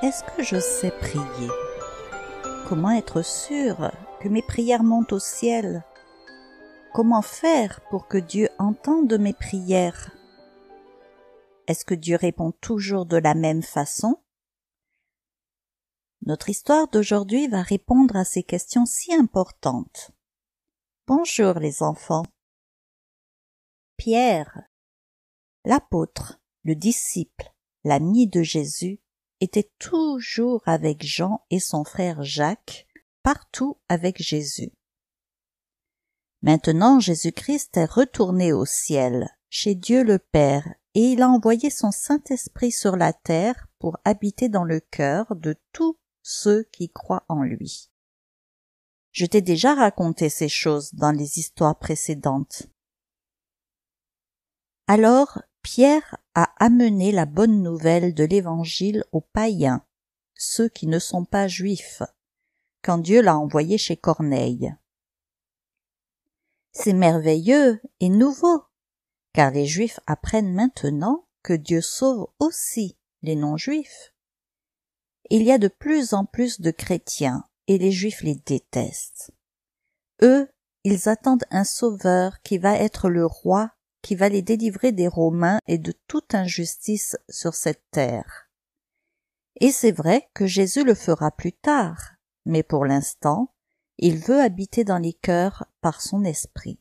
Est-ce que je sais prier? Comment être sûr que mes prières montent au ciel? Comment faire pour que Dieu entende mes prières? Est-ce que Dieu répond toujours de la même façon? Notre histoire d'aujourd'hui va répondre à ces questions si importantes. Bonjour les enfants. Pierre, l'apôtre, le disciple, l'ami de Jésus, était toujours avec Jean et son frère Jacques, partout avec Jésus. Maintenant, Jésus-Christ est retourné au ciel, chez Dieu le Père, et il a envoyé son Saint-Esprit sur la terre pour habiter dans le cœur de tous ceux qui croient en lui. Je t'ai déjà raconté ces choses dans les histoires précédentes. Alors, Pierre a amené la bonne nouvelle de l'Évangile aux païens, ceux qui ne sont pas juifs, quand Dieu l'a envoyé chez Corneille. C'est merveilleux et nouveau, car les Juifs apprennent maintenant que Dieu sauve aussi les non-Juifs. Il y a de plus en plus de chrétiens, et les Juifs les détestent. Eux, ils attendent un sauveur qui va être le roi, qui va les délivrer des Romains et de toute injustice sur cette terre. Et c'est vrai que Jésus le fera plus tard, mais pour l'instant, il veut habiter dans les cœurs par son esprit.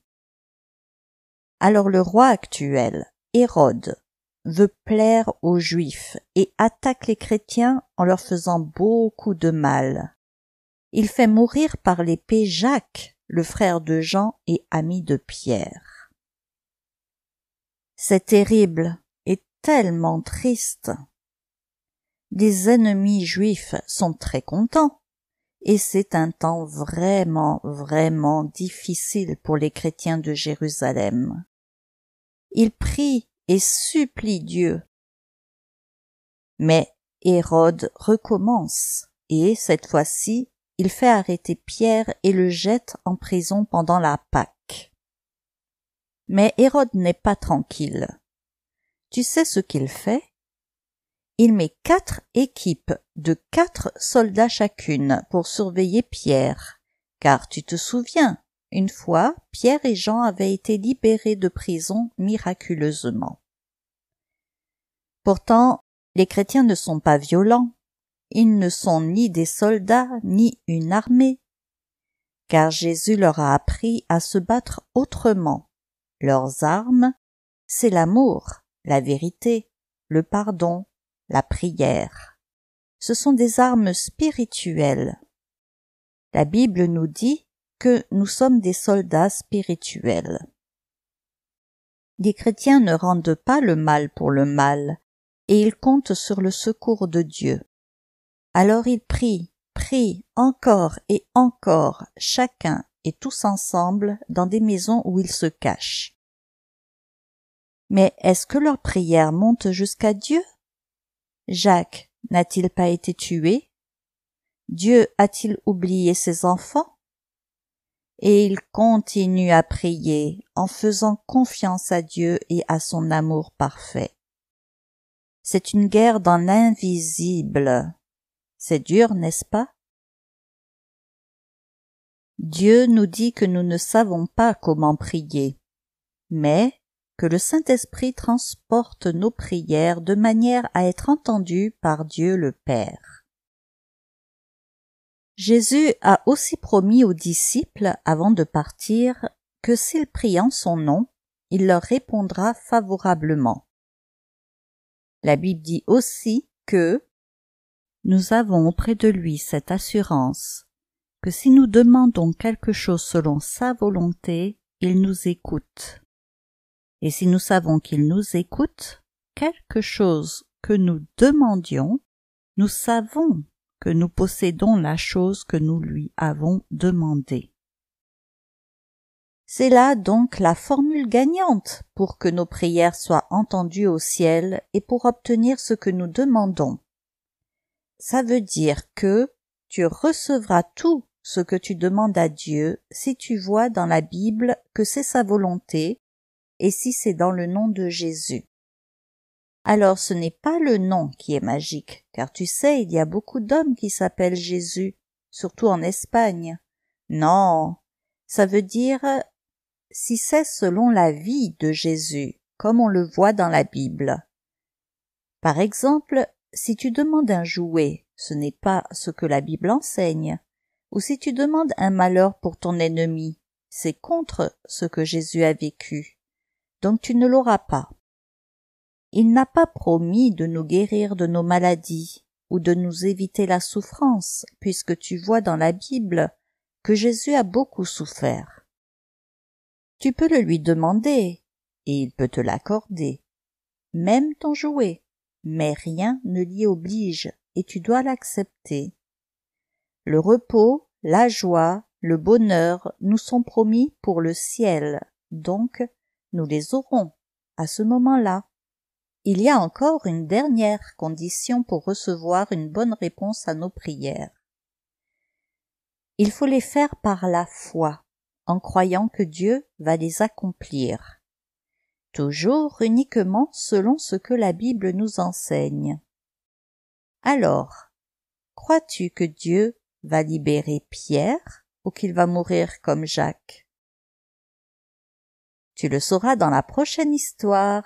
Alors le roi actuel, Hérode, veut plaire aux Juifs et attaque les chrétiens en leur faisant beaucoup de mal. Il fait mourir par l'épée Jacques, le frère de Jean et ami de Pierre. C'est terrible et tellement triste. Les ennemis juifs sont très contents, et c'est un temps vraiment difficile pour les chrétiens de Jérusalem. Ils prient et supplient Dieu. Mais Hérode recommence, et cette fois-ci, il fait arrêter Pierre et le jette en prison pendant la Pâque. Mais Hérode n'est pas tranquille. Tu sais ce qu'il fait? Il met 4 équipes de 4 soldats chacune pour surveiller Pierre, car tu te souviens, une fois, Pierre et Jean avaient été libérés de prison miraculeusement. Pourtant, les chrétiens ne sont pas violents. Ils ne sont ni des soldats, ni une armée. Car Jésus leur a appris à se battre autrement. Leurs armes, c'est l'amour, la vérité, le pardon, la prière. Ce sont des armes spirituelles. La Bible nous dit que nous sommes des soldats spirituels. Les chrétiens ne rendent pas le mal pour le mal, et ils comptent sur le secours de Dieu. Alors ils prient encore et encore, chacun et tous ensemble dans des maisons où ils se cachent. Mais est-ce que leurs prières montent jusqu'à Dieu? Jacques n'a-t-il pas été tué? Dieu a-t-il oublié ses enfants? Et ils continuent à prier en faisant confiance à Dieu et à son amour parfait. C'est une guerre dans l'invisible. C'est dur, n'est-ce pas? Dieu nous dit que nous ne savons pas comment prier, mais que le Saint-Esprit transporte nos prières de manière à être entendues par Dieu le Père. Jésus a aussi promis aux disciples, avant de partir, que s'ils prient en son nom, il leur répondra favorablement. La Bible dit aussi que nous avons auprès de lui cette assurance que si nous demandons quelque chose selon sa volonté, il nous écoute. Et si nous savons qu'il nous écoute, quelque chose que nous demandions, nous savons que nous possédons la chose que nous lui avons demandée. C'est là donc la formule gagnante pour que nos prières soient entendues au ciel et pour obtenir ce que nous demandons. Ça veut dire que tu recevras tout ce que tu demandes à Dieu si tu vois dans la Bible que c'est sa volonté et si c'est dans le nom de Jésus. Alors ce n'est pas le nom qui est magique, car tu sais, il y a beaucoup d'hommes qui s'appellent Jésus, surtout en Espagne. Non, ça veut dire si c'est selon la vie de Jésus, comme on le voit dans la Bible. Par exemple, si tu demandes un jouet, ce n'est pas ce que la Bible enseigne. Ou si tu demandes un malheur pour ton ennemi, c'est contre ce que Jésus a vécu. Donc tu ne l'auras pas. Il n'a pas promis de nous guérir de nos maladies ou de nous éviter la souffrance, puisque tu vois dans la Bible que Jésus a beaucoup souffert. Tu peux le lui demander, et il peut te l'accorder, même ton jouet, mais rien ne l'y oblige, et tu dois l'accepter. Le repos, la joie, le bonheur nous sont promis pour le ciel, donc nous les aurons à ce moment-là. Il y a encore une dernière condition pour recevoir une bonne réponse à nos prières. Il faut les faire par la foi, en croyant que Dieu va les accomplir. Toujours uniquement selon ce que la Bible nous enseigne. Alors, crois-tu que Dieu va libérer Pierre ou qu'il va mourir comme Jacques? Tu le sauras dans la prochaine histoire.